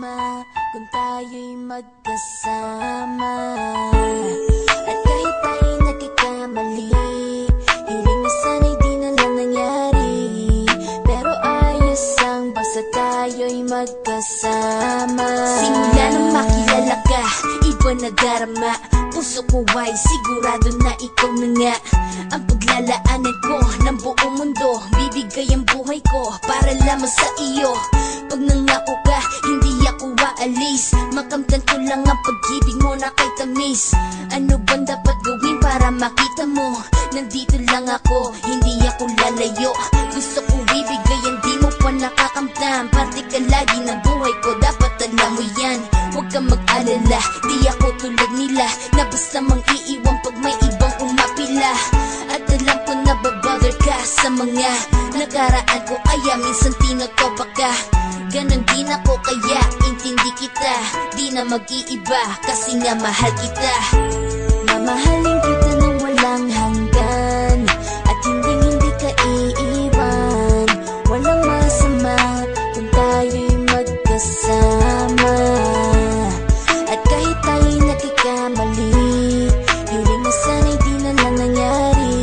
masama kung tayo'y magkasama. At kahit tayo'y nagkakamali, hiling na sana'y di na lang nangyari. Pero ayos ang basta tayo'y magkasama. Simula nang makilala ka, iba na darama. Puso ko ay sigurado na ikaw na nga ang paglalaanan ko ng buong mundo. Bibigay ang buhay ko para lamang sa iyo. Pag nangako ka, hindi ako aalis. Makamtan ko lang ang pag-ibig mo na kay tamis. Ano bang dapat gawin para makita mo? Nandito lang ako, hindi ako lalayo. Gusto ko ibigay ang di mo pa nakakamtan. Parte ka lagi ng buhay ko, dapat alam mo yan. Huwag kang mag-alala, di ako tulad nila na basta mang iiwan pag may ibang umapila. At alam ko na babother ka sa mga nakaraan ko, kaya minsan tinotoba ka. Ganon din ako kaya intindi kita. Di na mag-iiba kasi nga mahal kita. Mamahalin kita nang walang hanggan, at hindi ka iiwan. Walang masama kung tayo'y magkasama. At kahit tayo'y nagkakamali, hiling na sana'y di na lang nangyari.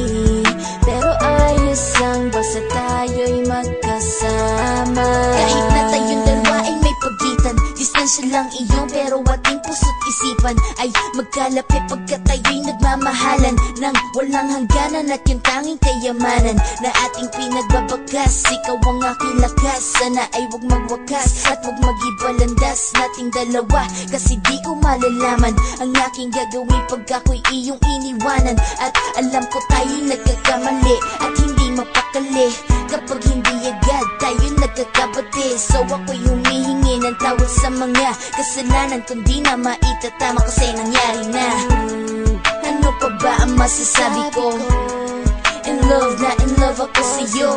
Pero ayos lang basta tayo'y magkasama. Kahit na tayong dalawa ay may pagitan, distansya lang iyon pero ating puso't isipan ay magkalapit pagkat tayo'y nagmamahalan nang walang hangganan. At yung tanging kayamanan na ating pinagbabagas, ikaw ang aking lakas. Sana ay huwag magwakas at huwag mag-ibalandas nating dalawa, kasi di ko malalaman ang aking gagawin pag ako'y iyong iniwanan. At alam ko tayo'y nagkakamali at hindi mapakali kapag hindi agad tayo'y nagkakabati. So ako'y humihingi ng tawad sa mga kasalanan kung di na maitatama kasi nangyari na. Ano pa ba ang masasabi ko? In love na in love ako sa'yo.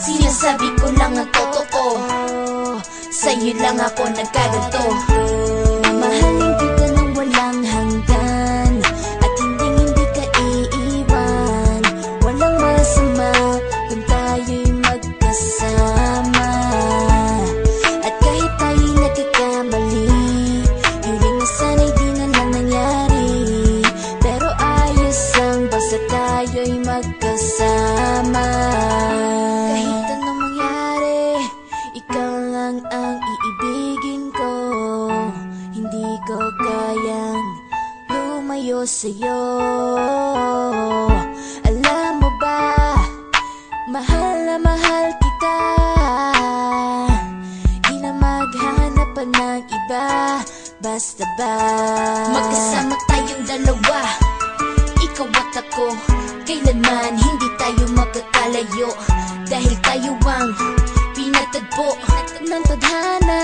Sinasabi ko lang ang totoo, sa'yo lang ako nagkaganto. Mamahalin kita nang walang hanggan, at hindi ka iiwan. Walang masama kung tayo'y magkasama. At kahit tayo'y nagkakamali, hiling na sana'y di na lang nangyari. Pero ayos lang basta tayo'y magkasama. Kahit anong mangyari, ikaw lang ang iibigin ko. Hindi ko kayang lumayo sa'yo. Alam mo ba, mahal na mahal kita. Di na maghanap pa ng iba, basta ba magkasama tayong dalawa, ikaw at ako. Kailanman hindi tayo magkakalayo, dahil tayo ang pinatagpo ng tadhana.